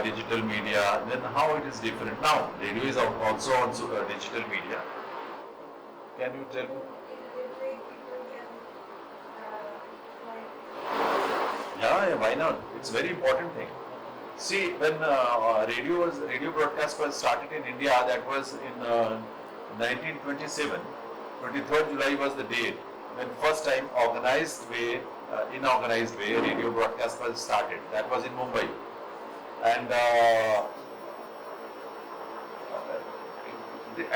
digital media, then how it is different now? Radio is also digital media. Can you tell me? Yeah, why not? It's very important thing. See, when radio broadcast was started in India, that was in 1927. 23rd July was the date when first time in organized way, radio broadcast was started. That was in Mumbai, and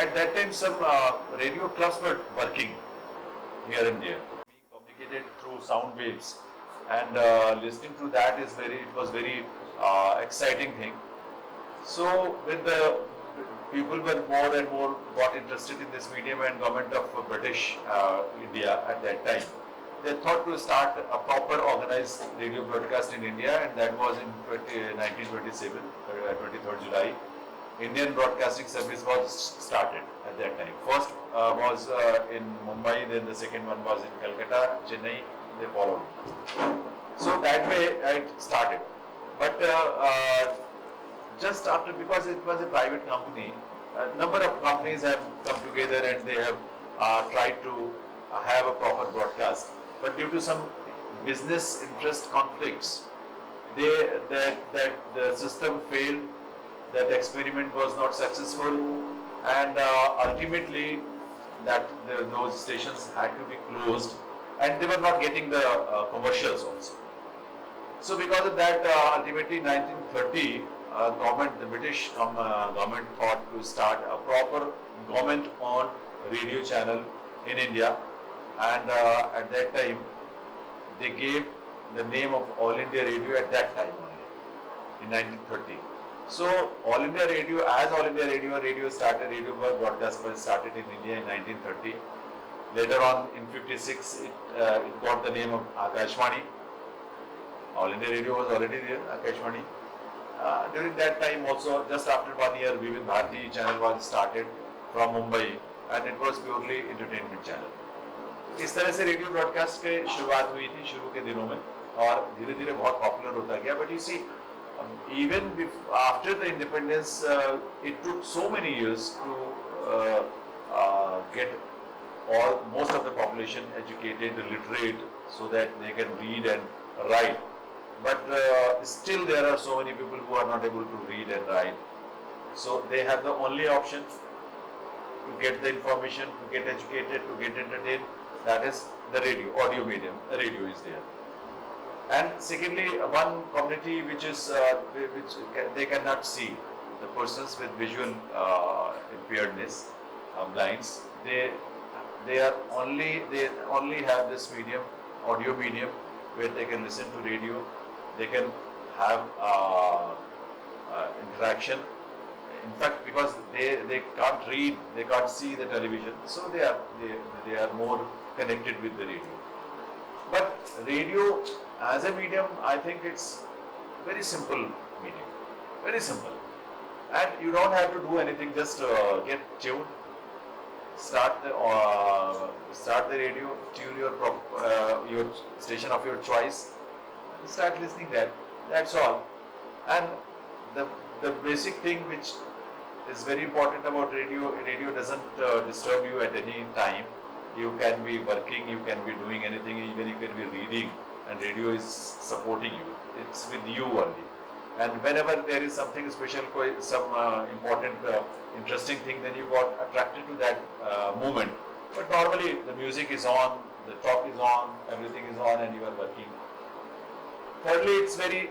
at that time some radio clubs were working here and there. Being communicated through sound waves, and listening to that it was very exciting thing. So when the people were more and more got interested in this medium, and government of British India at that time, they thought to start a proper organized radio broadcast in India, and that was in 1927, 23rd July. Indian Broadcasting Service was started at that time. First was in Mumbai, then the second one was in Calcutta, Chennai, they followed. So that way it started. But just after, because it was a private company, a number of companies have come together and they have tried to have a proper broadcast. But due to some business interest conflicts, that the system failed, that experiment was not successful, and ultimately those stations had to be closed, and they were not getting the commercials also. So because of that, ultimately in 1930, the British government thought to start a proper government-owned radio channel in India, and at that time they gave the name of All India Radio at that time only, in 1930. So All India Radio, as All India Radio, radio broadcast was started in India in 1930. Later on in 56, it got the name of Akashvani. All India Radio was already there, Akashvani. During that time also, just after 1 year, Vivid Bharati channel was started from Mumbai, and it was purely entertainment channel. इस तरह से radio broadcast के शुरुआत हुई थी शुरू के दिनों में, और धीरे धीरे बहुत पॉपुलर होता गया. But you see, even after the independence, it took so many years to get most of the population educated, literate, so that they can read and write. But still there are so many people who are not able to read and write. So they have the only option to get the information, to get educated, to get entertained. That is the radio, audio medium. The radio is there. And secondly, one community which they cannot see, the persons with visual impairedness, blinds, they only have this medium, audio medium, where they can listen to radio, they can have interaction. In fact, because they can't read, they can't see the television, so they are more connected with the radio. But radio as a medium, I think it's very simple medium, very simple, and you don't have to do anything. Just get tuned, start the radio, tune your station of your choice, start listening that. That's all. And the basic thing which is very important about radio doesn't disturb you at any time. You can be working, you can be doing anything, even you can be reading, and radio is supporting you. It's with you only. And whenever there is something special, some important, interesting thing, then you got attracted to that moment. But normally the music is on, the talk is on, everything is on, and you are working. Thirdly, it's very,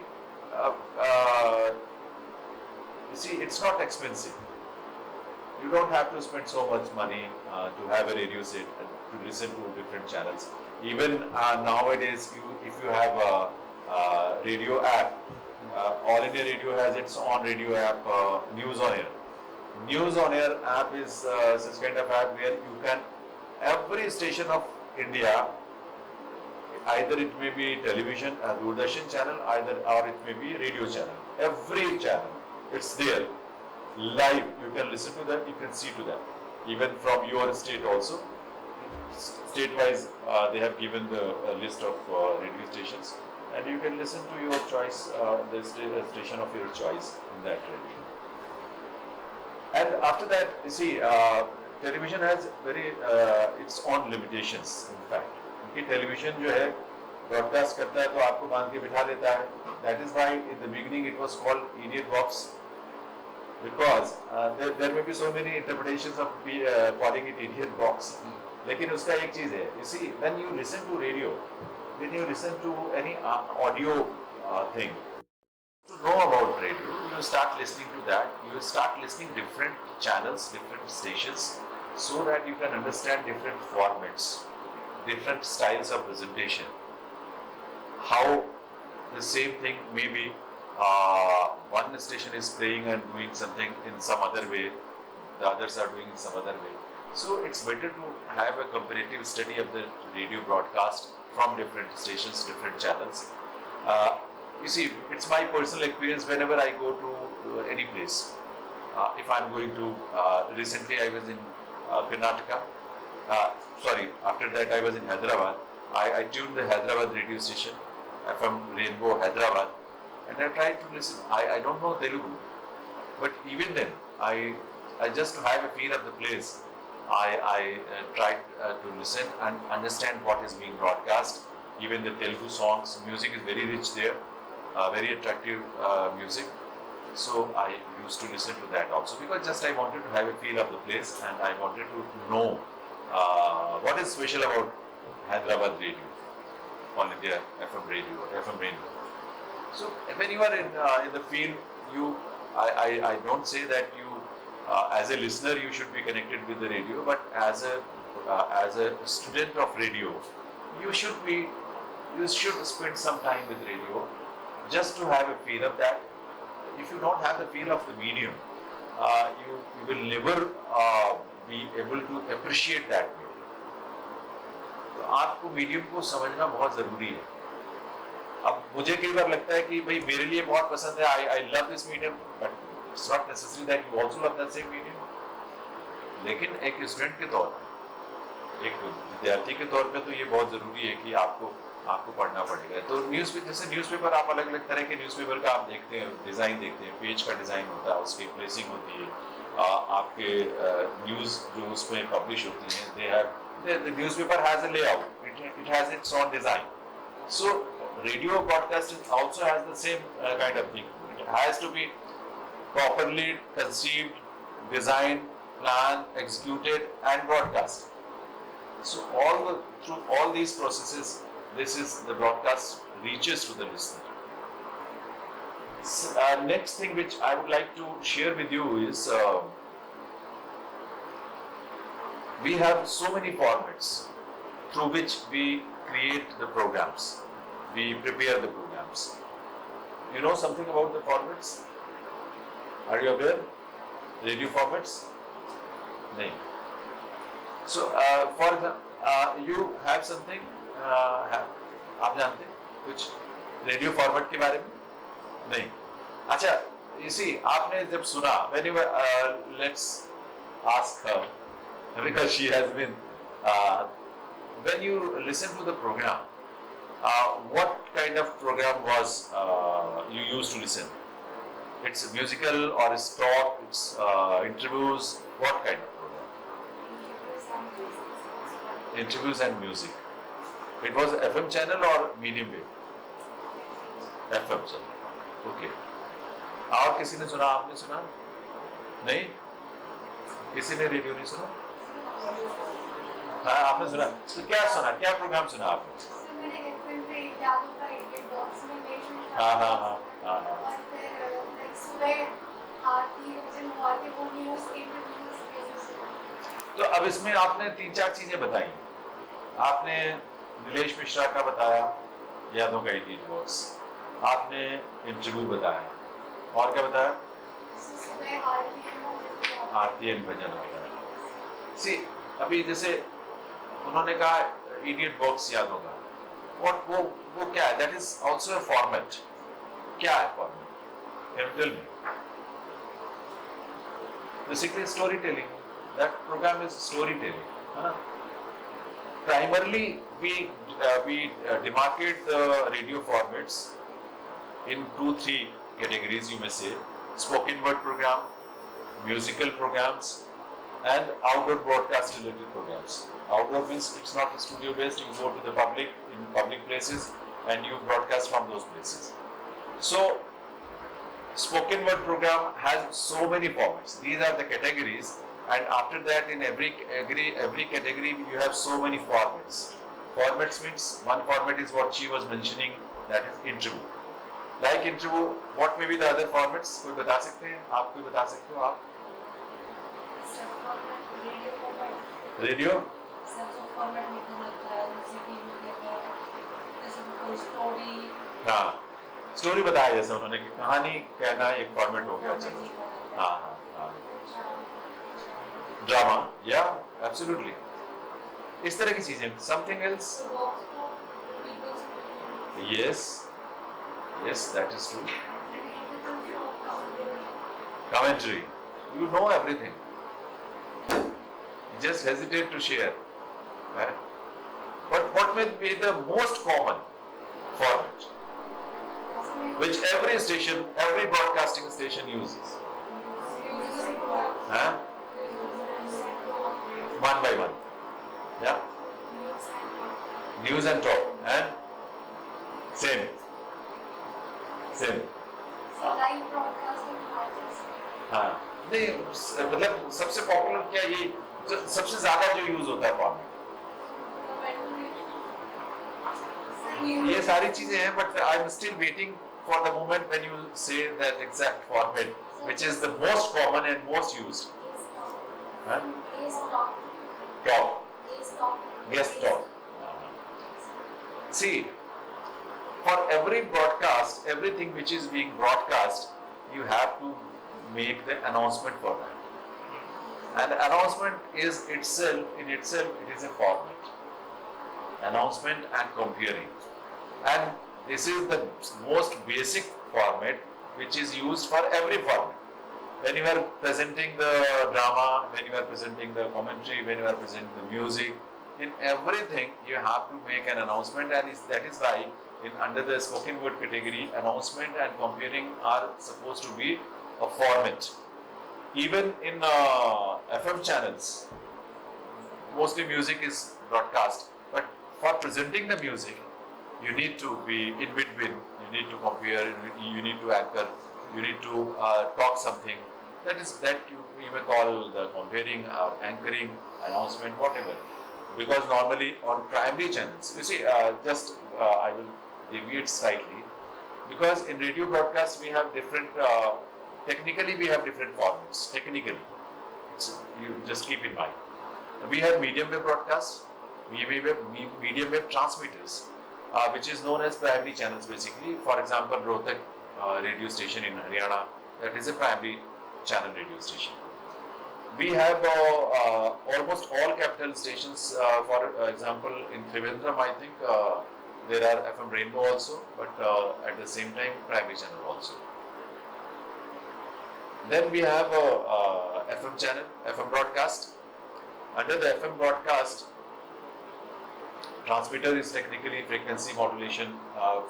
you see, it's not expensive. You don't have to spend so much money to have a radio set and to listen to different channels. Even nowadays, if you have a radio app, All India Radio has its own radio app, News on Air. News on Air app is such kind of app where you can, every station of India, either it may be television, a Doordarshan channel, or it may be radio channel. Every channel, it's there. Live, you can listen to them, you can see to them. Even from your state also. State-wise, they have given the list of radio stations. and you can listen to your choice, the station of your choice in that radio. And after that, you see, television has very its own limitations. In fact, क्योंकि television जो है broadcast करता है तो आपको बांध के बिठा देता है. That is why in the beginning it was called idiot box, because there may be so many interpretations of calling it idiot box. लेकिन उसका एक चीज है, you see, when you listen to radio, when you listen to any audio thing, to know about radio, you start listening to that, you start listening different channels, different stations, so that you can understand different formats, different styles of presentation, how the same thing maybe one station is playing and doing something in some other way, the others are doing in some other way. So it's better to have a comparative study of the radio broadcast from different stations, different channels. You see, it's my personal experience whenever I go to any place. If I'm going to, recently I was in Karnataka. After that I was in Hyderabad. I tuned the Hyderabad radio station from Rainbow Hyderabad, and I tried to listen. I don't know Telugu, but even then, I just to have a feel of the place, I tried to listen and understand what is being broadcast. Even the Telugu songs, music is very rich there, very attractive music. So I used to listen to that also, because just I wanted to have a feel of the place, and I wanted to know what is special about Hyderabad radio, All India FM radio. So when you are in the field, I don't say that you as a listener you should be connected with the radio, but as a student of radio, you should spend some time with radio just to have a feel of that. If you don't have the feel of the medium, you will never be able to appreciate that medium. तो आपको medium को समझना बहुत जरूरी है. अब मुझे कई बार लगता है कि भाई मेरे लिए बहुत पसंद है, I love this medium, but it's not necessary that you also love that same medium. लेकिन एक स्टूडेंट के तौर पर, एक विद्यार्थी के तौर पे तो ये बहुत जरूरी है कि आपको पढ़ना पड़ेगा. तो न्यूज़पेपर आप अलग अलग तरह के न्यूज़पेपर का आप देखते हैं, डिज़ाइन देखते हैं, पेज का डिज़ाइन होता है, उसकी प्लेसिंग होती है, आपके न्यूज़ जो उसमें पब्लिश होती हैं, they have the newspaper has a layout, it has its own design. So radio broadcasting also has the same kind of thing. It has to be properly conceived, designed, planned, executed and broadcast. So through all these processes, the broadcast reaches to the listener. Next thing which I would like to share with you is we have so many formats through which we create the programs, we prepare the programs. You know something about the formats? Are you aware? Radio formats? No. So, for example, you have something, आप जानते हैं कुछ radio format के बारे में? नहीं. अच्छा, you see, आपने जब सुना, let's ask her, because she has been, when you listen to the program, what kind of program was you used to listen? It's musical or it's talk, it's interviews, what kind of program? Interviews and music. It was FM channel or medium wave? FM channel. Okay. और किसी ने सुना, आपने सुना? नहीं? किसी ने radio नहीं सुना? हाँ, आपने सुना. तो क्या सुना? क्या प्रोग्राम सुना आपने? मैंने FM पे जादू का इडियट बॉक्स में मेंशन हाँ. और फिर सुबह आरती जब आरती वो न्यूज़ इंटरव्यूज. तो अब इसमें आपने 3-4 चीजें बताई. आपने नीलेश मिश्रा का बताया, यादों का इडियट बॉक्स. आपने इंटरव्यू बताया. और क्या बताया? आरती एंड भजन बताया. सी, अभी जैसे उन्होंने कहा इडियट बॉक्स याद होगा, और वो क्या है? That is also a format. क्या है format? Can you tell me? Basically story telling. That programme is story telling, है ना? primarily we demarcate the radio formats in 2-3 categories, you may say: spoken word program, musical programs, and outdoor broadcast related programs. Outdoor means it's not studio based, you go to the public in public places and you broadcast from those places. So spoken word program has so many formats. These are the categories, and after that in every category you have so many formats. Formats means one format is what she was mentioning, that is interview. Like interview, what may be the other formats? कोई बता सकते हैं? आप कोई बता सकते हो आप? रेडियो हाँ, स्टोरी बताया जैसे उन्होंने कि कहानी कहना एक फॉर्मेट हो गया। चलो हाँ हाँ हाँ, ड्रामा, या एब्सोल्युटली, इस तरह की चीजें। Something else? Yes yes, that is true. Commentary, you know everything, just hesitate to share, right? But what will be the most common format which every station, every broadcasting station uses? Huh? One by one, yeah. News and talk, and same. Live broadcasting artists. हाँ, नहीं मतलब सबसे popular क्या ये सबसे ज्यादा जो use होता है फॉर्मेट, ये सारी चीजें हैं, but I am still waiting for the moment when you say that exact format which is the most common and most used. Talk, guest talk. See, for every broadcast, everything which is being broadcast, you have to make the announcement for that. And the announcement is itself, it is a format. Announcement and comparing. And this is the most basic format which is used for every format. When you are presenting the drama, when you are presenting the commentary, when you are presenting the music, in everything you have to make an announcement, and that is why under the spoken word category, announcement and comparing are supposed to be a format. Even in FM channels, mostly music is broadcast, but for presenting the music, you need to be in between, you need to compare, you need to anchor, you need to talk something. That you may call the comparing or anchoring, announcement, whatever. Because normally on primary channels, you see, I will deviate slightly, because in radio broadcast we have different, technically we have different formats, technically. So you just keep in mind. We have medium wave broadcast, medium wave transmitters, which is known as primary channels basically. For example, Rohtak radio station in Haryana, that is a primary channel radio station. We have almost all capital stations. For example, in Trivandrum, I think there are FM Rainbow also, but at the same time, primary channel also. Then we have FM channel, FM broadcast. Under the FM broadcast, transmitter is technically frequency modulation.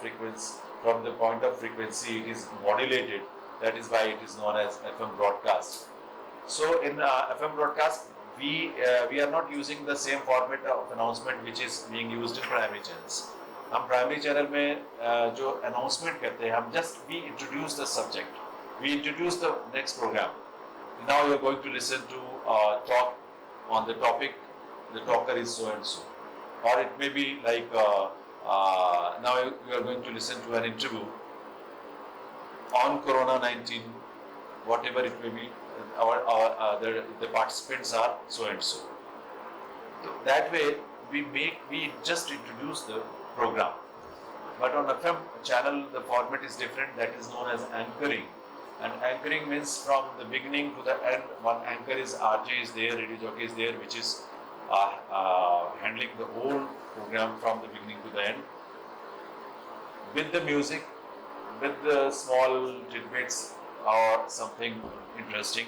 Frequency, from the point of frequency, it is modulated. That is why it is known as FM broadcast. So in FM broadcast, we are not using the same format of announcement which is being used in primary channels. हम primary channel में जो announcement करते हैं, हम just we introduce the subject, we introduce the next program. Now you are going to listen to talk on the topic. The talker is so and so, or it may be like now you are going to listen to an interview on Corona-19, whatever it may be. The participants are so and so. So that way we just introduce the program. But on FM channel the format is different. That is known as anchoring. And anchoring means from the beginning to the end. One anchor is RJ is there, radio jockey is there, which is handling the whole program from the beginning to the end, with the music, with the small tidbits or something interesting,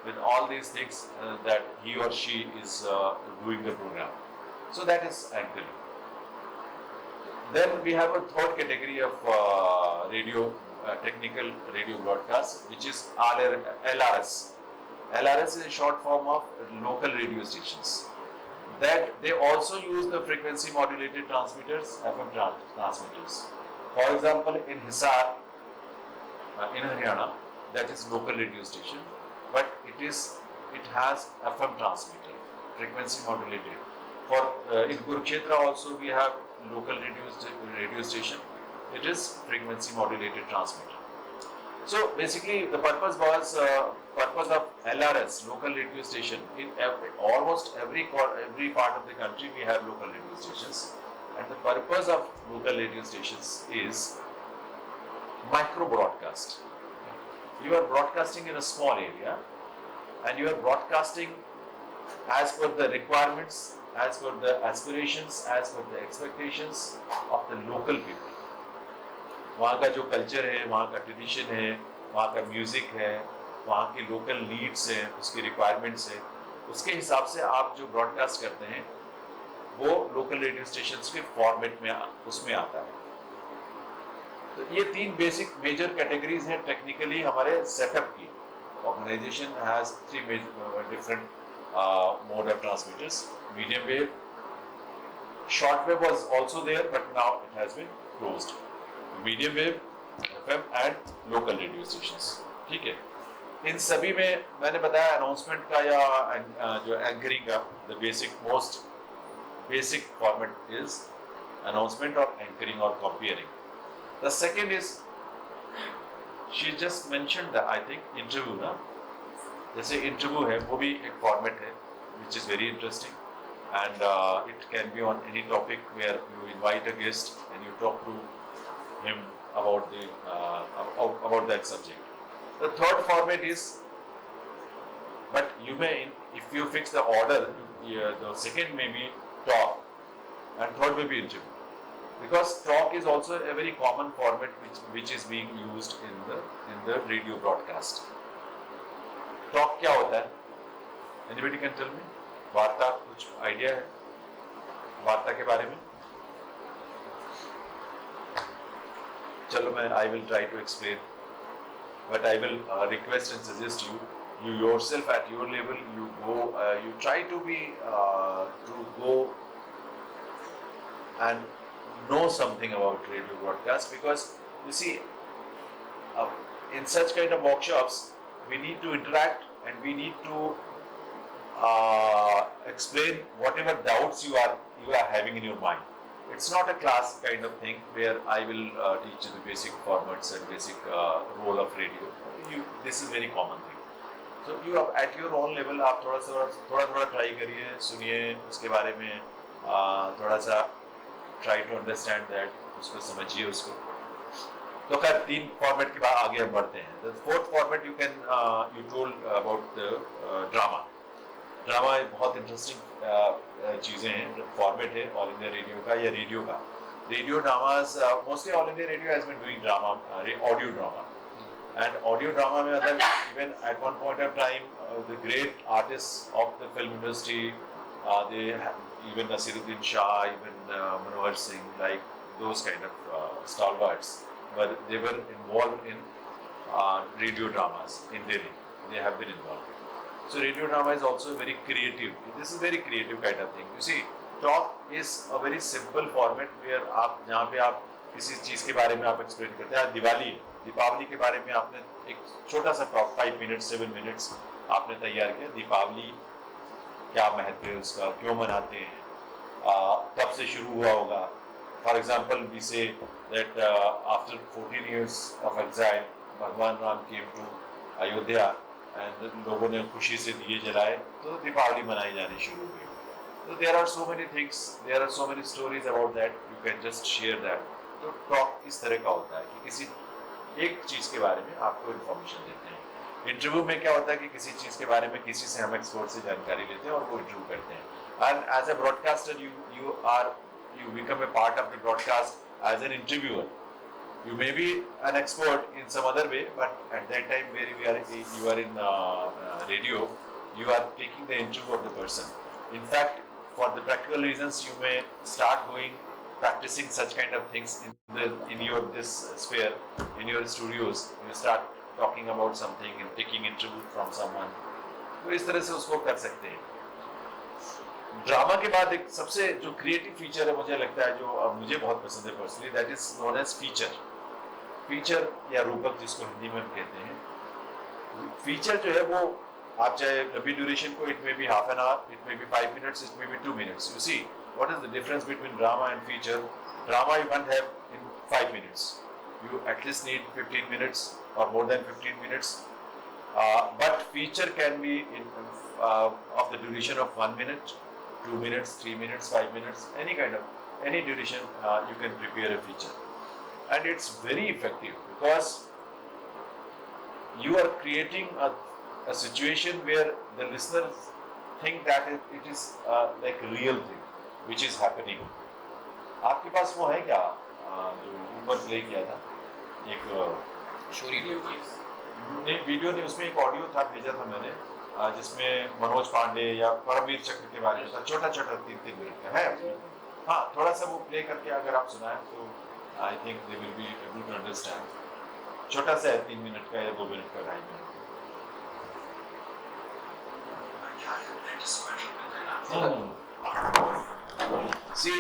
with all these things that he or she is doing the program. So that is anchoring. Then we have a third category of radio, technical radio broadcast, which is LRS. LRS is a short form of local radio stations. That they also use the frequency modulated transmitters, FM transmitters. For example, in Hisar, in Haryana, that is local radio station, but it has FM transmitter, frequency modulated. For in Kurukshetra also we have local radio station. It is frequency modulated transmitter. So basically, the purpose of LRS, local radio station. In almost every part of the country, we have local radio stations, and the purpose of local radio stations is micro broadcast. You are broadcasting in a small area, and you are broadcasting as per the requirements, as per the aspirations, as per the expectations of the local people. वहाँ का जो culture है, वहाँ का tradition है, वहाँ का music है, वहाँ की लोकल नीड्स हैं, उसकी रिक्वायरमेंट्स है, उसके हिसाब से आप जो ब्रॉडकास्ट करते हैं वो लोकल रेडियो स्टेशंस के फॉर्मेट में उसमें आता है. तो ये तीन बेसिक मेजर कैटेगरीज हैं टेक्निकली हमारे सेटअप की. Organisation has three different mode of transmitters. Medium wave, short wave was also there but now it has been closed. Medium wave, FM and local radio stations. ठीक है, इन सभी में मैंने बताया announcement का या जो एंकरिंग का the most basic format is announcement और एंकरिंग और compering. The second is she just mentioned the I think interview ना. जैसे इंटरव्यू है वो भी एक फॉर्मेट है which is very interesting and it can be on any topic where you invite a guest and you talk to him about that subject. The third format is, but you may, if you fix the order, the second may be talk and third may be interview, because talk is also a very common format which is being used in the radio broadcast. Talk क्या होता है? Anybody can tell me? वार्ता, कुछ idea है वार्ता के बारे में? चलो मैं I will try to explain, but I will request and suggest you yourself at your level you try to go and know something about radio broadcast, because you see in such kind of workshops we need to interact and we need to explain whatever doubts you are having in your mind. It's not a class kind of thing where I will teach you the basic formats and basic role of radio. This is very common thing. So you are at your own level. आप थोड़ा try करिए, सुनिए उसके बारे में, थोड़ा सा try to understand that, उसको समझिए उसको. तो खैर तीन फॉर्मेट के बाद आगे हम बढ़ते हैं. The fourth format you told about the drama. Drama एक बहुत इंटरेस्टिंग चीज़ें हैं, फॉर्मेट है ऑल इंडिया रेडियो का या रेडियो का. Radio dramas mostly All India Radio has been doing drama, audio drama. And audio drama में मतलब even at one point of time the great artist of the film industry, they even Naseeruddin Shah, even Manohar Singh, like those kind of stalwarts, but they were involved in radio dramas in Delhi. They have been involved. So radio drama is also very creative. This is very creative kind of thing. You see, talk is a very simple format where आप जहाँ पे आप किसी चीज़ के बारे में आप explain करते हैं. दीपावली के बारे में आपने एक छोटा सा टॉक 5 मिनट्स 7 मिनट्स आपने तैयार किया. दीपावली क्या महत्व है उसका, क्यों मनाते हैं, कब से शुरू हुआ होगा. For example we say that after 14 years of exile भगवान Ram came to Ayodhya and लोगों ने खुशी से दिए जलाए तो दीपावली मनाई जानी शुरू हुई. तो there are so many things, there are so many stories about that, you can just share that. तो टॉक इस तरह का होता है कि किसी एक चीज़ के बारे में आपको इन्फॉर्मेशन देते हैं. इंटरव्यू में क्या होता है कि किसी चीज़ के बारे में किसी से हम एक्सपर्ट से जानकारी लेते हैं और वो इंटरव्यू करते हैं. And as a broadcaster you become a part of the broadcast as an interviewer. You may be an expert in some other way, but at that time where you are in radio, you are taking the interview of the person. In fact, for the practical reasons, you may start practicing such kind of things in your this sphere, in your studios. You start talking about something and taking interview from someone. तो इस तरह से उसको कर सकते हैं. Drama के बाद एक सबसे जो क्रिएटिव फीचर है मुझे लगता है, जो मुझे बहुत पसंद है personally, that is known as feature. Feature या रूपक जिसको हिंदी में हम कहते हैं. फीचर जो है वो आप चाहे लंबी ड्यूरेशन को, it may be half an hour, it may be 5 minutes, it may be 2 minutes. You see what is the difference between drama and feature. Drama you can't have in 5 minutes. You at least need 15 minutes or more than 15 minutes. But feature can be of the duration of 1 minute, 2 minutes, 3 minutes, 5 minutes, any duration you can prepare a feature. And it's very effective because you are creating a situation where the listeners think that it is like a real thing which is happening. आपके पास वो है क्या जो ऊपर play किया था एक video नहीं, उसमें एक ऑडियो था, भेजा था मैंने, जिसमें मनोज पांडे या परमवीर चक्र के बारे में था, छोटा 3-3 मिनट का है. हाँ, थोड़ा सा वो प्ले करके अगर आप सुनाएं तो I think they will be able to understand. छोटा सा है, 3 मिनट का या 2 मिनट का, 2.5 minute. See,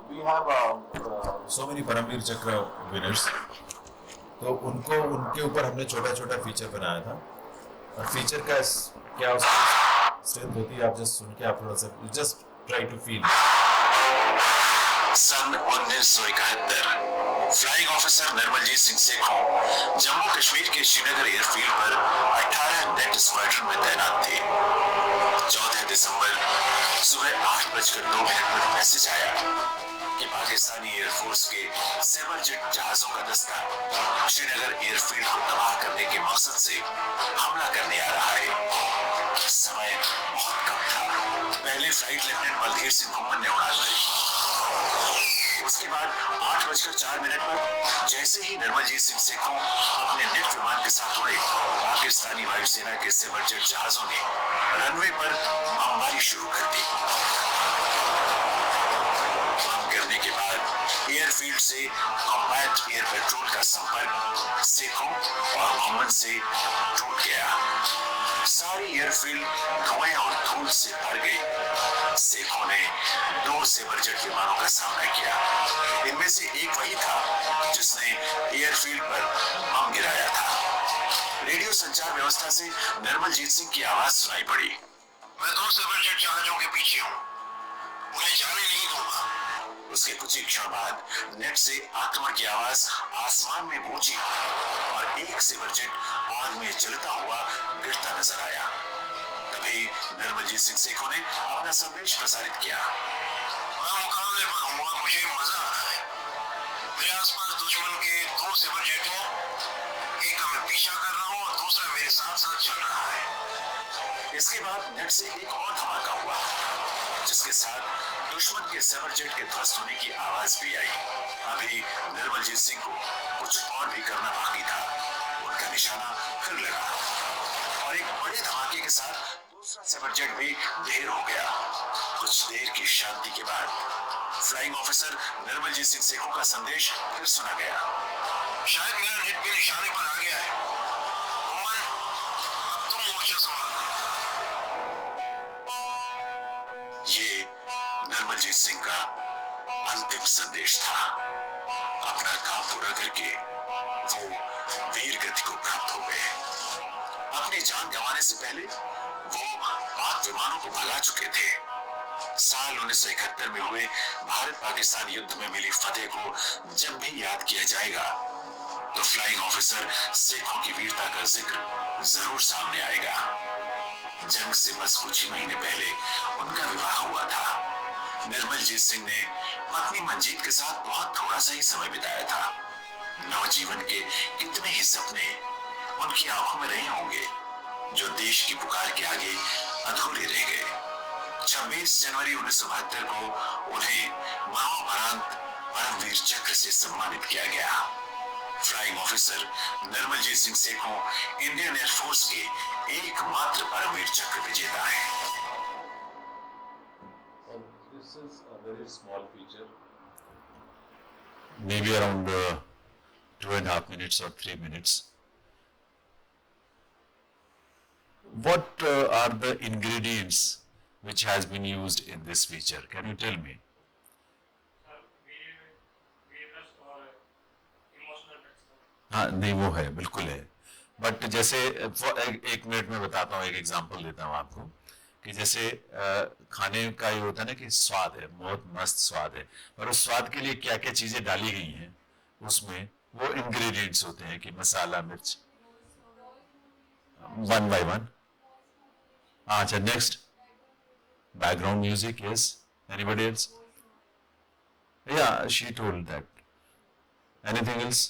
we have so many Param Vir Chakra winners. तो उनके ऊपर हमने छोटा फीचर बनाया था. और फीचर का क्या उसकी स्ट्रेंथ होती है, आप जस्ट सुन के आप थोड़ा सा जस्ट ट्राई टू फील. सन 1971 फ्लाइंग ऑफिसर निर्मलजीत सिंह सेखों जम्मू कश्मीर के श्रीनगर एयरफील्ड पर 18 नेट स्क्वाड्रन में तैनात थे. 14 दिसंबर सुबह 8:02 पर मैसेज आया कि पाकिस्तानी एयरफोर्स के सेबर जेट जहाजों का दस्ता श्रीनगर एयरफील्ड को तबाह करने के मकसद से हमला करने आ रहा है. समय बहुत कम था. पहले फ्लाइट लेफ्टिनेंट बलधीर सिंह घुम्मन ने उड़ान भरी. उसके बाद 8:04 पर जैसे ही निर्मलजीत सिंह सेखों अपने नेट विमान के साथ उड़े, पाकिस्तानी वायुसेना के सेबर जेट जहाजों ने रनवे पर बमबारी शुरू कर दी. बम गिरने के बाद एयरफील्ड से कॉम्बैट एयर पेट्रोल का संपर्क सेखों और घुम्मन से टूट गया. सारी एयरफील्ड धुएं और धूल से भर गई. सेखों ने 2 सेबर जेट विमानों का सामना किया. इनमें से एक वही था जिसने एयरफील्ड पर बम गिराया था. रेडियो संचार व्यवस्था से निर्मलजीत सिंह की आवाज सुनाई पड़ी. मैं 2 सेबर जेट जहाजों के पीछे हूँ, उन्हें जाने नहीं दूंगा. उसके कुछ ही क्षण बाद नेट से आक्रमण की आवाज आसमान में गूंजी और एक सेबर जेट आग में जलता हुआ गिरता नजर आया. तभी निर्मलजीत सिंह सेखों ने अपना संदेश प्रसारित किया. मैं मुकाबले पर हूँ और मुझे मजा आ रहा है. मेरे आसपास दुश्मन के 2 सेबर जेट हैं. एक का मैं पीछा कर रहा हूँ और दूसरा मेरे साथ साथ चल रहा है. इसके बाद नेट से एक और धमाका हुआ, जिसके साथ दुश्मन के सेबर जेट के ध्वस्त होने की आवाज भी आई. अभी निर्मलजीत सिंह को कुछ और भी करना बाकी था. उनका निशाना फिर लगा और एक बड़े धमाके के साथ दूसरा सेबर जेट भी ढेर हो गया. कुछ देर की शांति के बाद फ्लाइंग ऑफिसर निर्मलजीत सिंह सेखों का संदेश फिर सुना गया. शायद मेरा नेट के निशाने पर आ गया है. अब तुम मोर्चा संभालो. ये निर्मलजीत सिंह का अंतिम संदेश था. अपना काम पूरा करके वो वीर गति को प्राप्त हो गए. अपनी जान गंवाने से पहले वो पाक विमानों को भगा चुके थे. साल 1971 में हुए भारत पाकिस्तान युद्ध में मिली फतेह को जब भी याद किया जाएगा तो फ्लाइंग ऑफिसर सेखों की वीरता का जिक्र जरूर सामने आएगा. जंग से बस कुछ ही महीने पहले उनका विवाह हुआ था. निर्मलजीत सिंह ने पत्नी मंजीत के साथ बहुत थोड़ा सा ही समय बिताया था. नवजीवन के कितने ही सपने उनकी आंखों में रहे होंगे जो देश की पुकार के आगे अधूरे रह गए. 26 जनवरी 1972 को उन्हें मरणोपरांत परमवीर चक्र से सम्मानित किया गया. Flying officer Nirmaljit Singh Sekhon Indian air force के एकमात्र परमवीर चक्र विजेता हैं. This is a very small feature. Maybe around 2.5 minutes or 3 minutes. What are the ingredients which has been used in this feature? Can you tell me? हाँ नहीं वो है बिल्कुल है बट जैसे एक मिनट में बताता हूँ एक एग्जांपल देता हूँ आपको कि जैसे खाने का ये होता है ना कि स्वाद है बहुत मस्त स्वाद है पर उस स्वाद के लिए क्या क्या चीज़ें डाली गई हैं उसमें वो इंग्रेडिएंट्स होते हैं कि मसाला मिर्च वन बाय वन अच्छा next background music yes anybody else या she told that anything else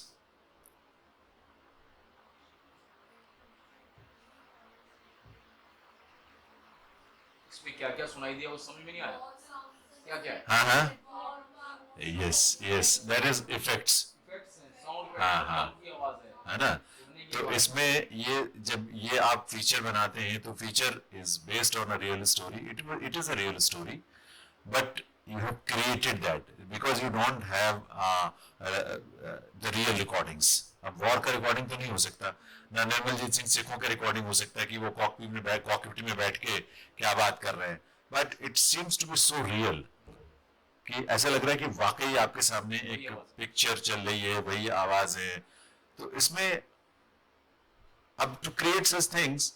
इसमें क्या क्या सुनाई दिया वो समझ में नहीं आया क्या क्या है हाँ हाँ yes yes that is effects हाँ हाँ है ना तो इसमें ये जब ये आप फीचर बनाते हैं तो feature is based on a real story it is a real story but you have created that because you don't have the real recordings. अब वॉर का रिकॉर्डिंग तो नहीं हो सकता ना निर्मलजीत सिंह सिखों का रिकॉर्डिंग हो सकता है कि वो कॉकपिट में बैठ के क्या बात कर रहे हैं but it seems to be so real कि ऐसा लग रहा है कि वाकई आपके सामने एक पिक्चर चल रही है वही आवाज है तो इसमें अब to create such things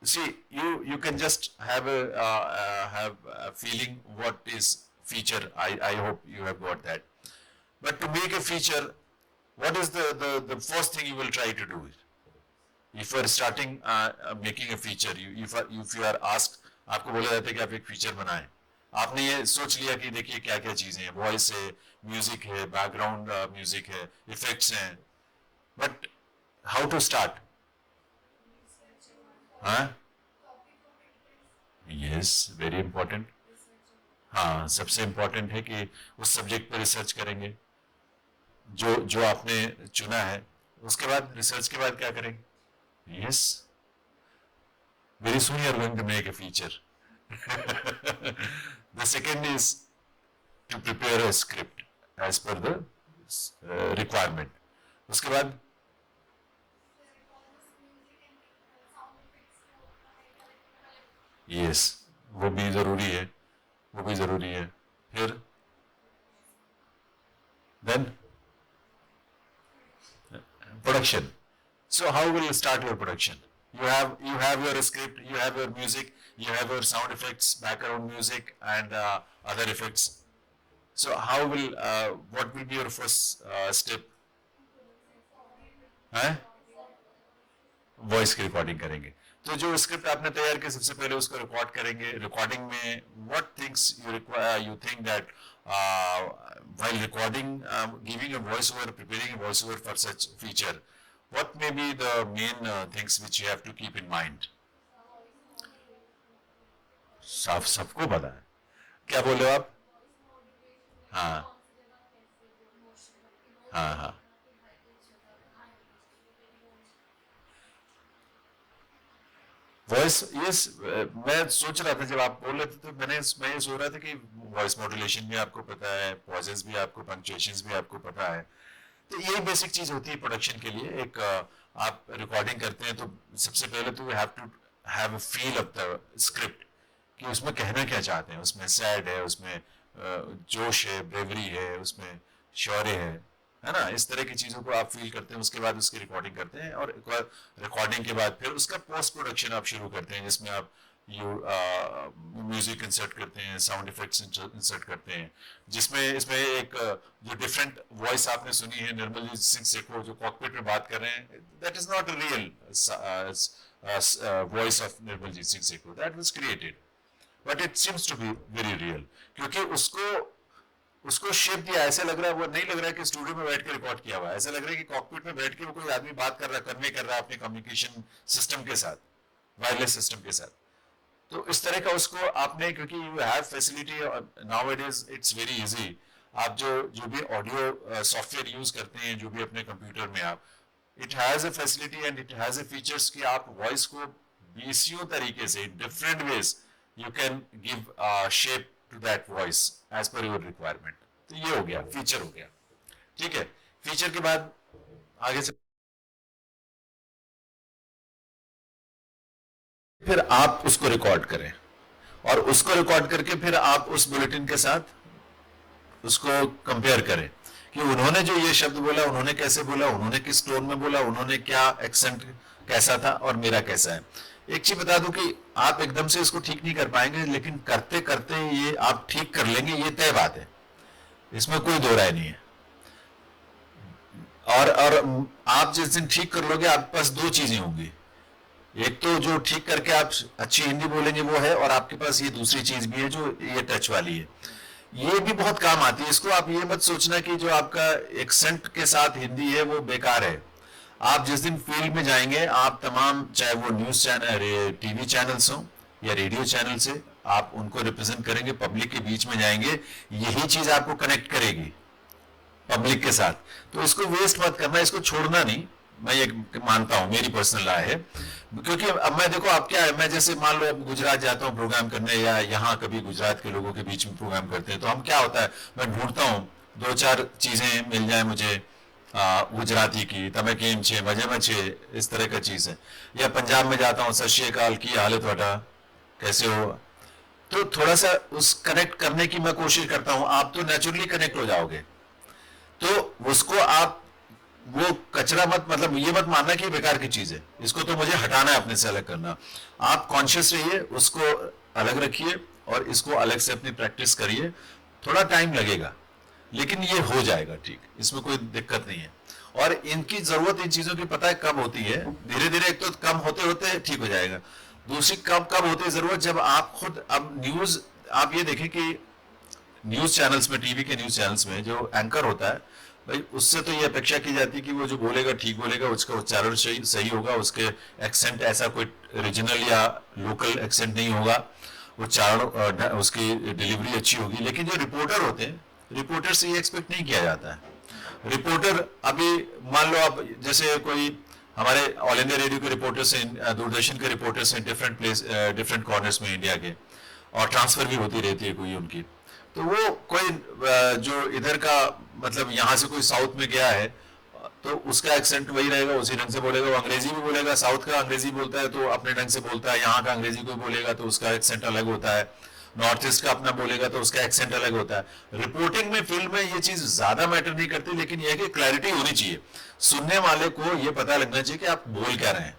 see you can just have a feeling what is feature I hope you have got that but to make a feature what is the first thing you will try to do if you are starting making a feature if you are asked आपको बोला जाता है कि आप एक feature बनाएं आपने ये सोच लिया कि देखिए क्या क्या चीजें हैं वॉइस है म्यूजिक है बैकग्राउंड म्यूजिक है इफेक्ट्स हैं बट हाउ टू स्टार्ट हाँ यस वेरी इंपॉर्टेंट हाँ सबसे इंपॉर्टेंट है कि उस सब्जेक्ट पर रिसर्च करेंगे जो जो आपने चुना है उसके बाद रिसर्च के बाद क्या करेंगे yes very soon you are going to make a feature the second is to prepare a script as per the requirement उसके बाद यस वो भी जरूरी है वो भी जरूरी है फिर then production so how will you start your production you have your script you have your music you have your sound effects background music and other effects so how will what will be your first step voice की recording करेंगे तो जो script आपने तैयार किया सबसे पहले उसको रिकॉर्ड करेंगे रिकॉर्डिंग में what things you require you think that while recording giving a voice over preparing a voice over for such feature what may be the main things which you have to keep in mind साफ सबको पता है क्या बोल रहे हो आप हाँ हाँ हाँ वॉइस यस मैं सोच रहा था जब आप बोल रहे थे तो मैं ये सोच रहा था कि वॉइस मॉड्यूलेशन भी आपको पता है पॉजेस भी आपको पंक्चुएशंस भी आपको पता है तो यही बेसिक चीज होती है प्रोडक्शन के लिए एक आप रिकॉर्डिंग करते हैं तो सबसे पहले तो you have to have a feel of the script कि उसमें कहना क्या चाहते हैं उसमें सैड है उसमें जोश है ब्रेवरी है उसमें शौर्य है ना इस तरह की चीज़ों को आप फील करते हैं उसके बाद उसकी रिकॉर्डिंग करते हैं और एक बार रिकॉर्डिंग के बाद फिर उसका पोस्ट प्रोडक्शन आप शुरू करते हैं जिसमें आप म्यूजिक इंसर्ट करते हैं साउंड इफेक्ट्स इंसर्ट करते हैं जिसमें इसमें एक जो डिफरेंट वॉइस आपने सुनी है निर्मलजीत सिंह सेखो जो कॉकपिट में बात कर रहे हैं that is not a real voice of Nirmaljit Singh Sekhon that was created but it seems to be very real क्योंकि उसको शेप दिया ऐसे लग रहा है वो नहीं लग रहा है कि स्टूडियो में बैठ के रिकॉर्ड किया हुआ है ऐसा लग रहा है कि कॉकपिट में बैठ के वो कोई आदमी बात कर रहा है कन्वे कर रहा है अपने कम्युनिकेशन सिस्टम के साथ वायरलेस सिस्टम के साथ तो इस तरह का उसको आपने क्योंकि you have facility now it is it's very easy आप जो भी ऑडियो सॉफ्टवेयर यूज करते हैं जो भी अपने कंप्यूटर में आप it has a facility and it has a features कि आप वॉइस को बीसियों तरीके से different ways you can give shape to that voice as per your requirement. तो ये हो गया, फीचर हो गया. ठीक है. फीचर के बाद आगे से फिर आप उसको रिकॉर्ड करें और उसको रिकॉर्ड करके फिर आप उस बुलेटिन के साथ उसको कंपेयर करें कि उन्होंने जो ये शब्द बोला, उन्होंने कैसे बोला, उन्होंने किस टोन में बोला, उन्होंने क्या एक्सेंट कैसा था और मेरा कैसा है. एक चीज बता दूं कि आप एकदम से इसको ठीक नहीं कर पाएंगे, लेकिन करते करते ये आप ठीक कर लेंगे, ये तय बात है, इसमें कोई दो राय नहीं है. और आप जिस दिन ठीक कर लोगे, आपके पास दो चीजें होंगी. एक तो जो ठीक करके आप अच्छी हिंदी बोलेंगे वो है, और आपके पास ये दूसरी चीज भी है जो ये टच वाली है. ये भी बहुत काम आती है. इसको आप ये मत सोचना कि जो आपका एक्सेंट के साथ हिंदी है वो बेकार है. आप जिस दिन फील्ड में जाएंगे, आप तमाम, चाहे वो न्यूज चैनल, टीवी चैनल्स हो या रेडियो चैनल से, आप उनको रिप्रेजेंट करेंगे, पब्लिक के बीच में जाएंगे, यही चीज आपको कनेक्ट करेगी पब्लिक के साथ. तो इसको वेस्ट मत करना, इसको छोड़ना नहीं. मैं ये मानता हूं, मेरी पर्सनल राय है. क्योंकि अब मैं देखो, आप क्या है, मैं जैसे मान लो अब गुजरात जाता हूँ प्रोग्राम करने, या यहाँ कभी गुजरात के लोगों के बीच में प्रोग्राम करते हैं, तो हम क्या होता है, मैं ढूंढता हूँ दो चार चीजें मिल जाए मुझे गुजराती की, तमे केम छे, मजे में छे, इस तरह का चीज है. या पंजाब में जाता हूँ, सत श्री अकाल की हालत वाटा, कैसे हो. तो थोड़ा सा उस कनेक्ट करने की मैं कोशिश करता हूँ. आप तो नेचुरली कनेक्ट हो जाओगे, तो उसको आप वो कचरा मत, मतलब ये मत मानना कि बेकार की चीज है, इसको तो मुझे हटाना है, अपने से अलग करना. आप कॉन्शियस रहिए, उसको अलग रखिए और इसको अलग से अपनी प्रैक्टिस करिए. थोड़ा टाइम लगेगा, लेकिन ये हो जाएगा ठीक, इसमें कोई दिक्कत नहीं है. और इनकी जरूरत इन चीजों की पता है कब होती है, धीरे धीरे. एक तो कम होते होते ठीक हो जाएगा. दूसरी कब कब होती है जरूरत, जब आप खुद, अब न्यूज, आप ये देखें कि न्यूज चैनल्स में, टीवी के न्यूज चैनल्स में जो एंकर होता है भाई, उससे तो ये अपेक्षा की जाती है कि वो जो बोलेगा ठीक बोलेगा, उसका उच्चारण सही होगा, उसके एक्सेंट ऐसा कोई रीजनल या लोकल एक्सेंट नहीं होगा, उच्चारण, उसकी डिलीवरी अच्छी होगी. लेकिन जो रिपोर्टर होते हैं, रिपोर्टर से ये एक्सपेक्ट नहीं किया जाता है. रिपोर्टर, अभी मान लो आप जैसे कोई हमारे ऑल इंडिया रेडियो के रिपोर्टर्स हैं, दूरदर्शन के रिपोर्टर्स हैं, डिफरेंट कॉर्नर्स में इंडिया के, और ट्रांसफर भी होती रहती है कोई उनकी. तो वो कोई जो इधर का, मतलब यहाँ से कोई साउथ में गया है, तो उसका एक्सेंट वही रहेगा, उसी ढंग से बोलेगा. वो अंग्रेजी भी बोलेगा, साउथ का अंग्रेजी बोलता है तो अपने ढंग से बोलता है, यहाँ का अंग्रेजी कोई बोलेगा तो उसका एक्सेंट अलग होता है, नॉर्थ ईस्ट का अपना बोलेगा तो उसका एक्सेंट अलग होता है. रिपोर्टिंग में, फील्ड में ये चीज ज्यादा मैटर नहीं करती, लेकिन यह कि क्लैरिटी होनी चाहिए. सुनने वाले को ये पता लगना चाहिए कि आप बोल क्या रहे हैं.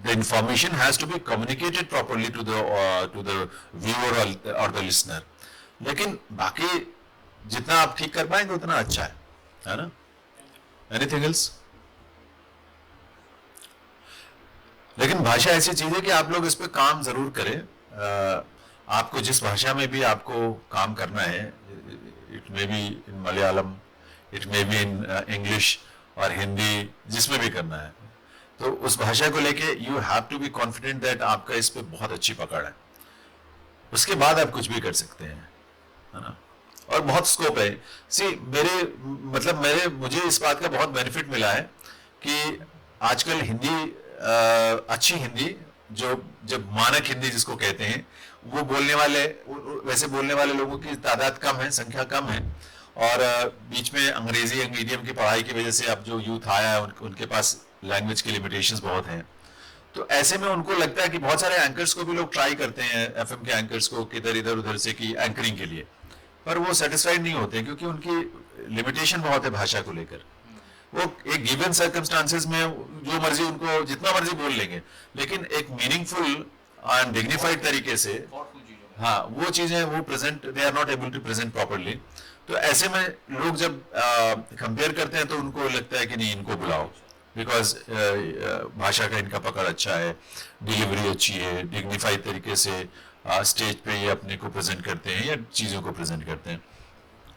The information has to be communicated properly to the viewer or the listener. लेकिन बाकी जितना आप ठीक कर पाएंगे उतना अच्छा है ना. Anything else? लेकिन भाषा ऐसी चीज है कि आप लोग इस पे काम जरूर करें. आपको जिस भाषा में भी आपको काम करना है, it may be in Malayalam, it may be in English और हिंदी, जिसमें भी करना है, तो उस भाषा को लेके you have to be confident that आपका इस पे बहुत अच्छी पकड़ है. उसके बाद आप कुछ भी कर सकते हैं, है ना. और बहुत स्कोप है. सी मुझे इस बात का बहुत बेनिफिट मिला है कि आजकल हिंदी, अच्छी हिंदी, जो जब मानक हिंदी जिसको कहते हैं, वो बोलने वाले, वैसे बोलने वाले लोगों की तादाद कम है, संख्या कम है. और बीच में अंग्रेजी मीडियम की पढ़ाई की वजह से अब जो यूथ आया है, उनके पास लैंग्वेज की लिमिटेशंस बहुत हैं. तो ऐसे में उनको लगता है कि बहुत सारे एंकर्स को भी लोग ट्राई करते हैं, एफएम के एंकर्स को, किधर इधर उधर से की एंकरिंग के लिए, पर वो सेटिस्फाइड नहीं होते क्योंकि उनकी लिमिटेशन बहुत है भाषा को लेकर. वो एक गिवन सर्कमस्टांसेस में जो मर्जी, उनको जितना मर्जी बोल लेंगे, लेकिन एक मीनिंगफुल एंड डिग्निफाइड तरीके से, हाँ, वो चीजें वो present, they are not able to present properly. तो ऐसे में लोग जब कंपेयर करते हैं तो उनको लगता है कि नहीं, इनको बुलाओ, बिकॉज भाषा का इनका पकड़ अच्छा है, डिलीवरी अच्छी है, डिग्निफाइड तरीके से स्टेज पे ये अपने को प्रेजेंट करते हैं या चीज़ों को प्रेजेंट करते हैं.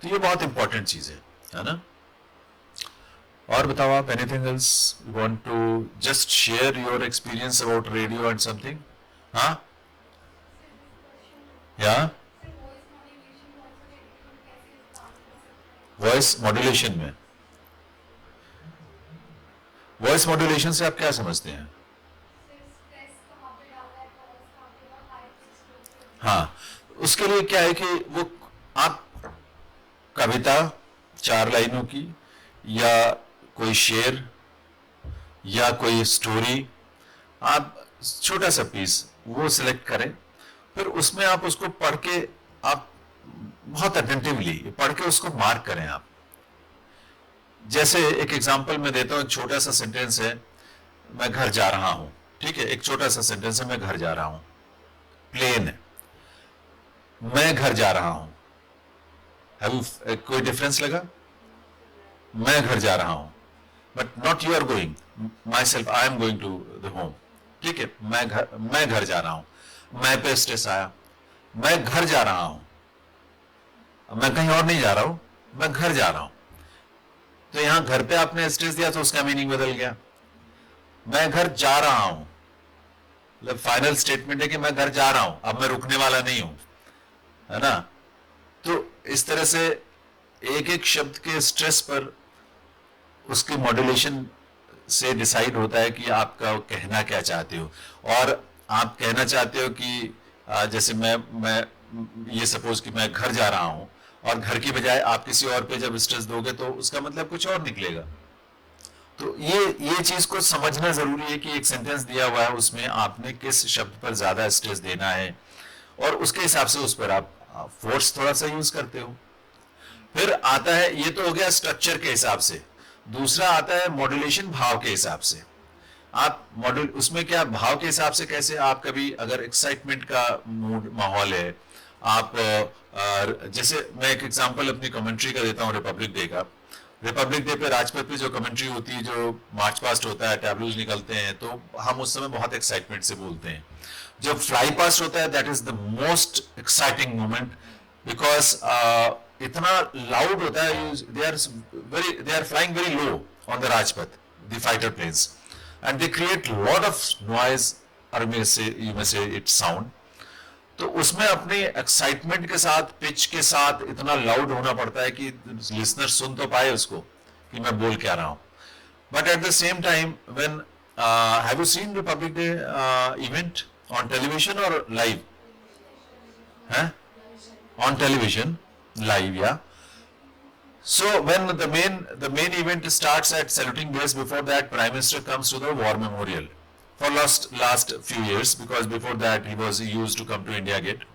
तो ये बहुत इंपॉर्टेंट चीज़ है ना. और बताओ आप, anything else you want to just share your experience about radio and something? हाँ, या वॉइस मॉड्यूलेशन में, वॉइस मॉड्यूलेशन से आप क्या समझते हैं? हाँ, उसके लिए क्या है कि वो आप कविता 4 लाइनों की या कोई शेर या कोई स्टोरी, आप छोटा सा पीस वो सिलेक्ट करें, फिर उसमें आप उसको पढ़ के, आप बहुत अटेंटिवली पढ़ के उसको मार्क करें आप। जैसे एक एग्जांपल मैं देता हूँ, एक छोटा सा सेंटेंस है, मैं घर जा रहा हूं, ठीक है, एक छोटा सा सेंटेंस है, मैं घर जा रहा हूं, प्लेन है, मैं घर जा रहा हूं, कोई डिफरेंस लगा? मैं घर जा रहा हूं, but not you are going, myself, I am going to the home, ठीक है, मैं घर जा रहा हूं, मैं पे स्ट्रेस आया, मैं घर जा रहा हूं, मैं कहीं और नहीं जा रहा हूं, मैं घर जा रहा हूं, तो यहां घर पे आपने स्ट्रेस दिया तो उसका मीनिंग बदल गया। मैं घर जा रहा हूं, मतलब फाइनल स्टेटमेंट है कि मैं घर जा रहा हूं, अब मैं रुकने वाला नहीं हूं, है ना? तो इस तरह से एक एक शब्द के स्ट्रेस पर उसकी मॉड्यूलेशन से डिसाइड होता है कि आपका कहना क्या चाहते हो। और आप कहना चाहते हो कि जैसे मैं ये सपोज कि मैं घर जा रहा हूं, और घर की बजाय आप किसी और पे जब स्ट्रेस दोगे तो उसका मतलब कुछ और निकलेगा। तो ये चीज को समझना जरूरी है कि एक सेंटेंस दिया हुआ है, उसमें आपने किस शब्द पर ज्यादा स्ट्रेस देना है, और उसके हिसाब से उस पर आप फोर्स थोड़ा सा यूज करते हो। फिर आता है, ये तो हो गया स्ट्रक्चर के हिसाब से, दूसरा आता है मॉड्यूलेशन भाव के हिसाब से। आप मॉड्यूल उसमें क्या भाव के हिसाब से, कैसे आप कभी अगर एक्साइटमेंट का मूड माहौल है, आप जैसे मैं एक एग्जांपल अपनी कमेंट्री का देता हूँ रिपब्लिक डे का। रिपब्लिक डे पे राजपथ पे जो कमेंट्री होती है, जो मार्च पास्ट होता है, टैब्लूज निकलते हैं, तो हम उस समय बहुत एक्साइटमेंट से बोलते हैं। जब फ्लाई पास्ट होता है, that is the most exciting moment, because इतना लाउड होता है, they are flying very low on the Rajpath, the fighter planes, and they create lot of noise, और you may say it sound. तो उसमें अपने excitement के साथ, पिच के साथ इतना लाउड होना पड़ता है कि लिसनर सुन तो पाए उसको कि मैं बोल क्या रहा हूं। But at the same time, when have you seen Republic day event on television और लाइव? है on television live, yeah. So when the main event starts at saluting days, before that Prime Minister comes to the war memorial for last few years, because before that he was used to come to India Gate.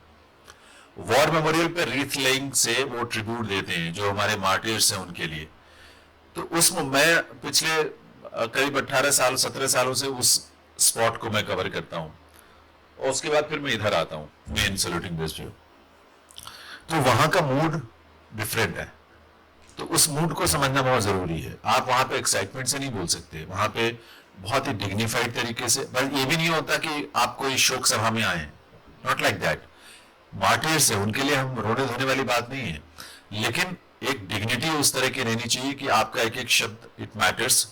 War memorial पे wreath laying से वो tribute देते हैं जो हमारे martyrs हैं उनके लिए। तो उसमें मैं पिछले करीब 18 साल 17 सालों से उस स्पॉट को मैं कवर करता हूँ, और उसके बाद फिर मैं इधर आता हूँ मेन सैल्यूटिंग डेज पे। तो वहां का मूड डिफरेंट है, तो उस मूड को समझना बहुत जरूरी है। आप वहां पे एक्साइटमेंट से नहीं बोल सकते, वहां पे बहुत ही डिग्निफाइड तरीके से। बस ये भी नहीं होता कि आप कोई शोक सभा में आए, नॉट लाइक दैट। मार्टियर्स है, उनके लिए हम रोने धोने वाली बात नहीं है, लेकिन एक डिग्निटी उस तरह की रहनी चाहिए कि आपका एक एक शब्द इट मैटर्स।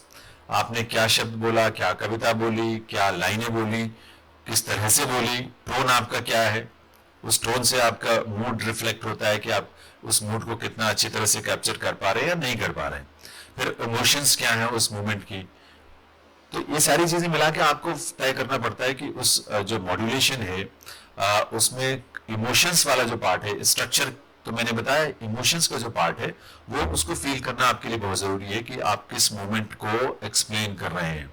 आपने क्या शब्द बोला, क्या कविता बोली, क्या लाइनें बोली, किस तरह से बोली, टोन आपका क्या है, उस टोन से आपका मूड रिफ्लेक्ट होता है कि आप उस मूड को कितना अच्छी तरह से कैप्चर कर पा रहे हैं या नहीं कर पा रहे हैं। फिर इमोशंस क्या है उस मोमेंट की। तो ये सारी चीजें मिला के आपको तय करना पड़ता है कि उस जो मॉड्यूलेशन है, उसमें इमोशंस वाला जो पार्ट है, स्ट्रक्चर तो मैंने बताया, इमोशंस का जो पार्ट है वो उसको फील करना आपके लिए बहुत जरूरी है कि आप किस मोमेंट को एक्सप्लेन कर रहे हैं।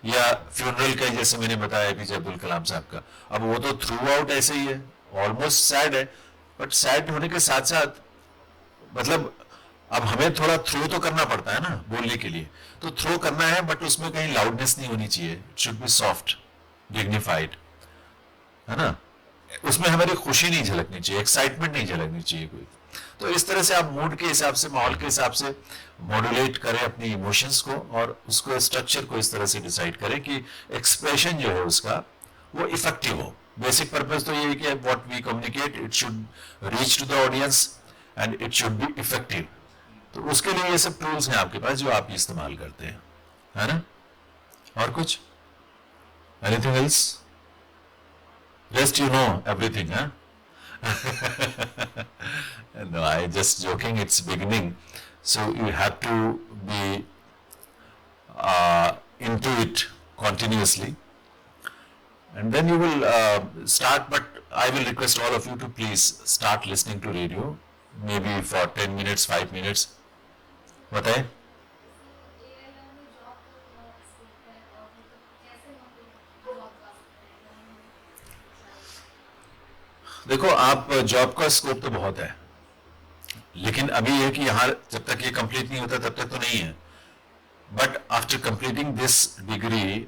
या फ्यूनरल का, जैसे मैंने बताया एपीजे अब्दुल कलाम साहब का, अब वो तो थ्रू आउट ऐसे ही है, ऑलमोस्ट सैड है, बट सैड होने के साथ साथ मतलब अब हमें थोड़ा थ्रो तो करना पड़ता है ना बोलने के लिए, तो थ्रो करना है, बट उसमें कहीं लाउडनेस नहीं होनी चाहिए, it should B soft dignified, है ना। उसमें हमारी खुशी नहीं झलकनी चाहिए, एक्साइटमेंट नहीं झलकनी चाहिए कोई। तो इस तरह से आप मूड के हिसाब से, माहौल के हिसाब से मॉड्यूलेट करें अपनी इमोशंस को, और उसको स्ट्रक्चर को इस तरह से डिसाइड करें कि एक्सप्रेशन जो है उसका वो इफेक्टिव हो। बेसिक पर्पस तो ये है कि what we communicate it should reach to the audience and it should be effective. तो उसके लिए ये सब टूल्स हैं आपके पास जो आप इस्तेमाल करते हैं, है ना। और कुछ, anything else? Rest you know everything, huh? No, I just joking. It's beginning, so you have to be into it continuously. and then you will start. But I will request all of you to please start listening to radio, maybe for 10 minutes, 5 minutes. बताएं? AIR में job का scope है और मतलब कैसे हम लोग job पा सकते हैं अगर हमें देखो, आप जॉब का स्कोप तो बहुत है, लेकिन अभी है कि यहाँ जब तक ये कंप्लीट नहीं होता तब तक तो नहीं है. But after completing this degree,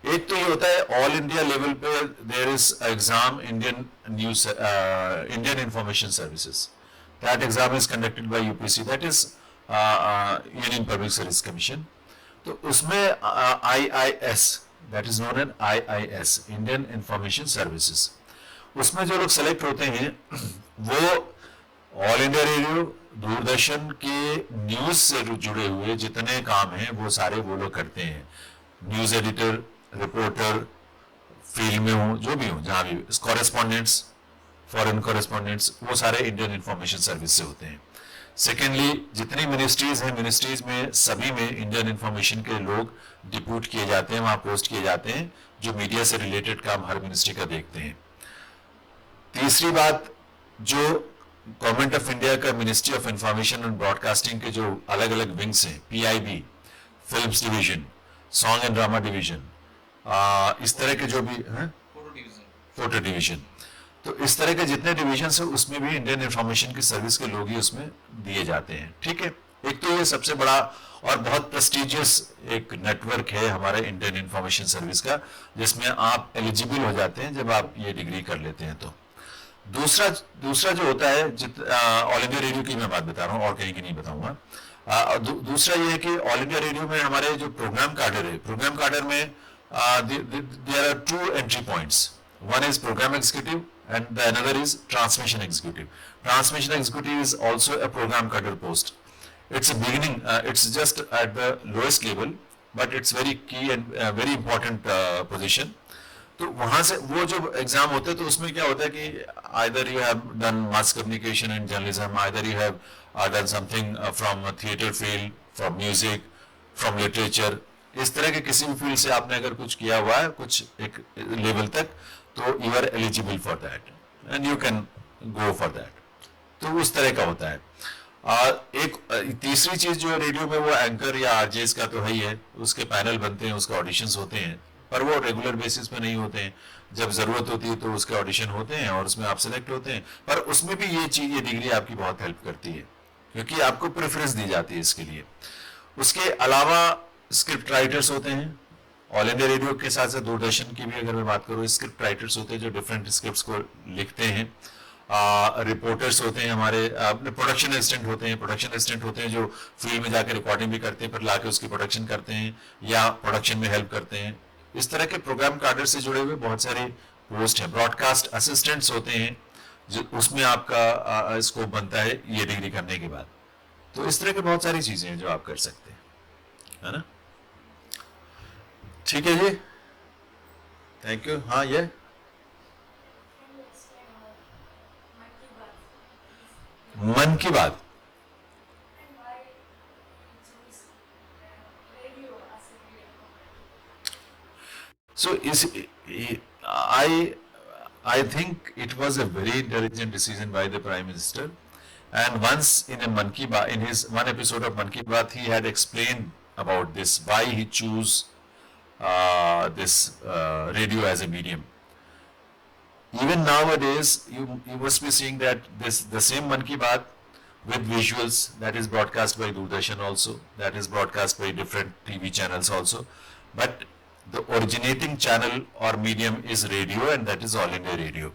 एक तो ये होता है ऑल इंडिया लेवल पे there is exam Indian news Indian information services. That exam is conducted by UPSC, that is union public service commission. तो उसमें IIS, that is known as IIS, Indian information services, उसमें जो लोग select होते हैं वो all India radio, Doordarshan के news से जुड़े हुए जितने काम हैं वो सारे वो लोग करते हैं. न्यूज एडिटर, रिपोर्टर, फील्ड में हो, जो भी हो, जहां भी, कॉरेस्पॉन्डेंट्स, फॉरेन कॉरेस्पॉन्डेंट्स, वो सारे इंडियन इंफॉर्मेशन सर्विस से होते हैं. सेकेंडली, जितनी मिनिस्ट्रीज हैं, मिनिस्ट्रीज में सभी में इंडियन इंफॉर्मेशन के लोग डिप्यूट किए जाते हैं, वहां पोस्ट किए जाते हैं, जो मीडिया से रिलेटेड काम हर मिनिस्ट्री का देखते हैं. तीसरी बात, जो गवर्नमेंट ऑफ इंडिया का ministry of information and broadcasting के जो अलग अलग विंग्स हैं, PIB, films division, song and drama division, इस तरह के जो भी हैं, फोटो डिवीजन, तो इस तरह के जितने डिवीजन है उसमें भी इंडियन इंफॉर्मेशन की सर्विस के लोग ही उसमें दिए जाते हैं. ठीक है, एक तो ये सबसे बड़ा और बहुत प्रेस्टिजियस एक नेटवर्क है हमारे इंडियन इंफॉर्मेशन सर्विस का, जिसमें आप एलिजिबल हो जाते हैं जब आप ये डिग्री कर लेते हैं. तो दूसरा जो होता है, ऑल इंडिया रेडियो की मैं बात बता रहा हूँ और कहीं की नहीं बताऊंगा. दूसरा ये है कि ऑल इंडिया रेडियो में हमारे जो प्रोग्राम कार्डर है, प्रोग्राम कार्डर में there are 2 entry points. One is programme executive and the another is transmission executive. Transmission executive is also a program cadre post. It's a beginning, it's just at the lowest level, but it's very key and very important position. तो वहां से वो जो exam होते हैं तो उसमें क्या होता है कि either you have done mass communication and journalism, either you have done something from theatre field, from music, from literature, इस तरह के किसी भी फील्ड से आपने अगर कुछ किया हुआ है कुछ एक लेवल तक, तो you are eligible for that and you can go for that. तो उस तरह का होता है. एक तीसरी चीज जो है रेडियो में, वो एंकर या आरजेस का तो है ही है, उसके पैनल बनते हैं, उसके ऑडिशंस होते हैं, पर वो रेगुलर बेसिस पे नहीं होते हैं. जब जरूरत होती है तो उसके ऑडिशन होते हैं और उसमें आप सेलेक्ट होते हैं. पर उसमें भी ये चीज, ये डिग्री आपकी बहुत हेल्प करती है, क्योंकि आपको प्रेफरेंस दी जाती है इसके लिए. उसके अलावा स्क्रिप्ट राइटर्स होते हैं. ऑल इंडिया रेडियो के साथ साथ दूरदर्शन की भी अगर मैं बात करूँ, स्क्रिप्ट राइटर्स होते हैं जो डिफरेंट स्क्रिप्ट्स को लिखते हैं. रिपोर्टर्स होते हैं हमारे, प्रोडक्शन असिस्टेंट होते हैं. प्रोडक्शन असिस्टेंट होते हैं जो फील्ड में जाकर रिकॉर्डिंग भी करते हैं, फिर लाके उसकी प्रोडक्शन करते हैं या प्रोडक्शन में हेल्प करते हैं. इस तरह के प्रोग्राम कार्डर से जुड़े हुए बहुत सारे पोस्ट हैं. ब्रॉडकास्ट असिस्टेंट्स होते हैं, जो उसमें आपका स्कोप बनता है ये डिग्री करने के बाद. तो इस तरह की बहुत सारी चीजें हैं जो आप कर सकते हैं, है ना. ठीक है जी, थैंक यू. हाँ, ये मन की बात. So I think it was a very intelligent decision by the Prime Minister. And once in a Mann Ki Baat, in his one episode of Mann Ki Baat, he had explained about this, why he chose this radio as a medium. Even nowadays, you must be seeing that the same Mann Ki Baat with visuals, that is broadcast by Doordarshan also, that is broadcast by different TV channels also, but the originating channel or medium is radio, and that is All India Radio.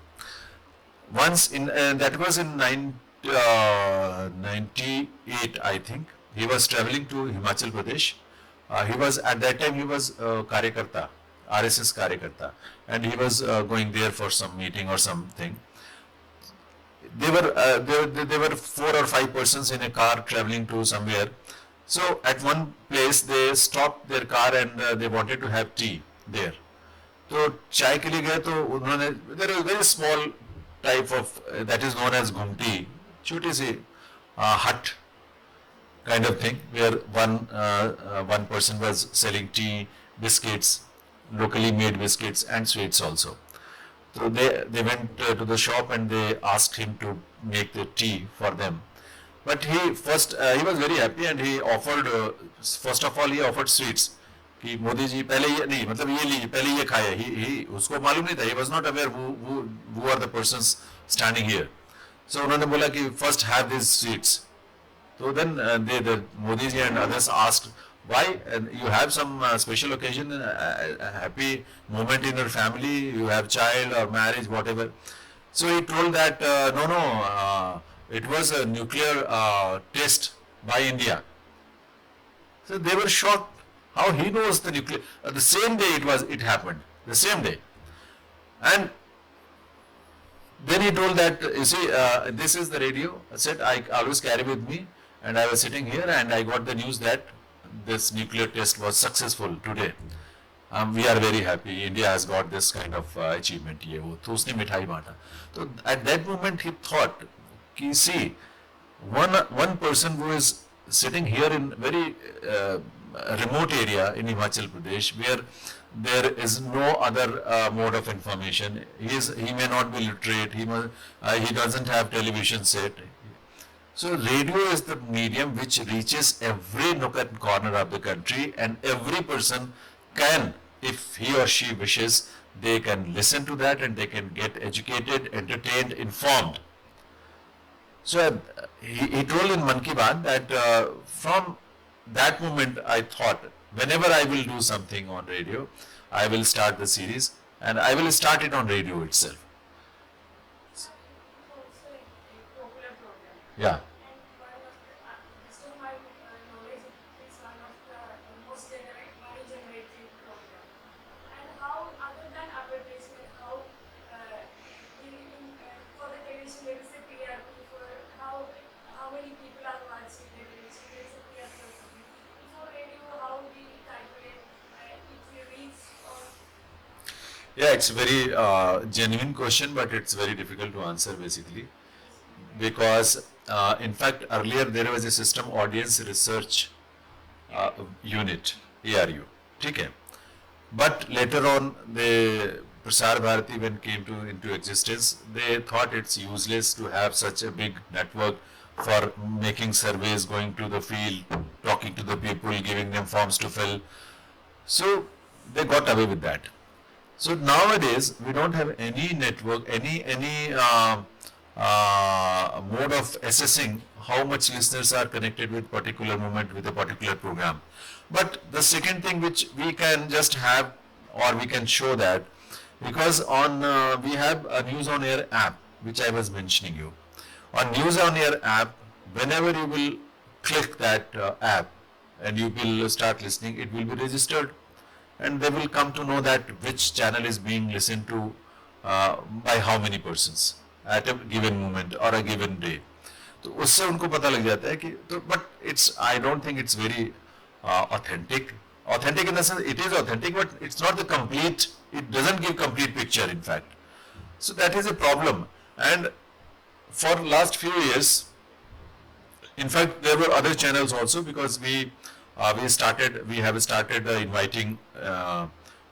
Once in that was in 98, I think. He was traveling to Himachal Pradesh. He was at that time he was Karyakarta, RSS Karyakarta, and he was going there for some meeting or something. They were 4 or 5 persons in a car traveling to somewhere. So at one place they stopped their car and they wanted to have tea there. तो चाय के लिए गए तो उन्होंने, there is a very small type of that is known as घुमटी, छोटी सी hut kind of thing, where one person was selling tea, biscuits, locally made biscuits and sweets also. So they went to the shop and they asked him to make the tea for them. But he was very happy and he offered first of all he offered sweets कि मोदी जी पहले ये नहीं मतलब ये लीजिए पहले ये खाया ही उसको मालूम नहीं था he was not aware who are the persons standing here. So उन्होंने बोला कि first have these sweets. So then the Modi ji and others asked why you have some special occasion, a happy moment in your family, you have child or marriage, whatever. So he told that no, it was a nuclear test by India. So they were shocked. How he knows the nuclear? The same day it happened. The same day, and then he told that you see this is the radio. I said I always carry with me, and I was sitting here and I got the news that this nuclear test was successful today. We are very happy. India has got this kind of achievement. ये वो तो उसने मिठाई बांटा. So at that moment he thought, कि see, one person who is sitting here in very remote area in Himachal Pradesh where there is no other mode of information. He may not be literate. He doesn't have television set. So radio is the medium which reaches every nook and corner of the country, and every person can, if he or she wishes, they can listen to that and they can get educated, entertained, informed. So he told in Man Ki Baat that from that moment I thought whenever I will do something on radio, I will start the series and I will start it on radio itself. Also a popular program. Yeah. And one of the, best of my knowledge, it's one of the most money generating program. And how, other than advertisement, how for the television there is a TRP for how many people are watching the television, there is a TRP or something. For radio, how we calculate if we reach or Yeah, it's a very genuine question, but it's very difficult to answer basically. Because in fact earlier there was a system audience research unit ARU, ठीक है. But later on the Prasar Bharati when came into existence, they thought it's useless to have such a big network for making surveys, going to the field, talking to the people, giving them forms to fill. So they got away with that. So nowadays we don't have any network, any mode of assessing how much listeners are connected with particular moment with a particular program. But the second thing which we can just have or we can show that because on we have a News on Air app which I was mentioning you. On News on Air app, whenever you will click that app and you will start listening, it will be registered and they will come to know that which channel is being listened to by how many persons at a given moment or a given day. तो उससे उनको पता लग जाता है कि तो but it's I don't think it's very authentic. Authentic in the sense it is authentic, but it's not the complete. It doesn't give complete picture in fact. So that is a problem. And for last few years, in fact, there were other channels also because we have started inviting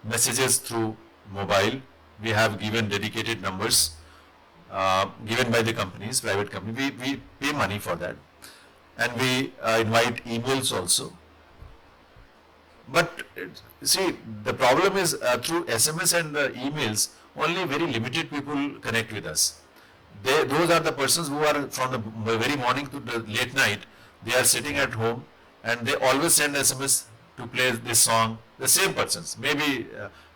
messages through mobile. We have given dedicated numbers given by the companies, private company. We pay money for that, and we invite emails also. But see, the problem is through SMS and emails, only very limited people connect with us. Those are the persons who are from the very morning to the late night. They are sitting at home and they always send SMS to play this song. The same persons, maybe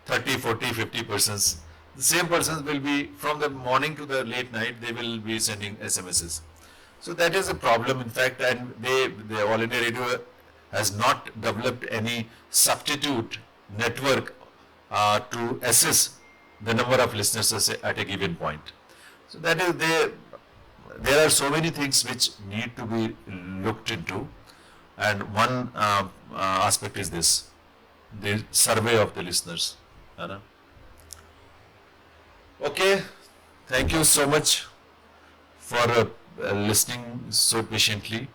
30, 40, 50 persons. The same persons will be from the morning to the late night. They will be sending SMSs. So that is a problem, in fact, and the All India Radio has not developed any substitute network to assess the number of listeners at a given point. So that is there are so many things which need to be looked into, and one aspect is this, the survey of the listeners. Okay, thank you so much for listening so patiently.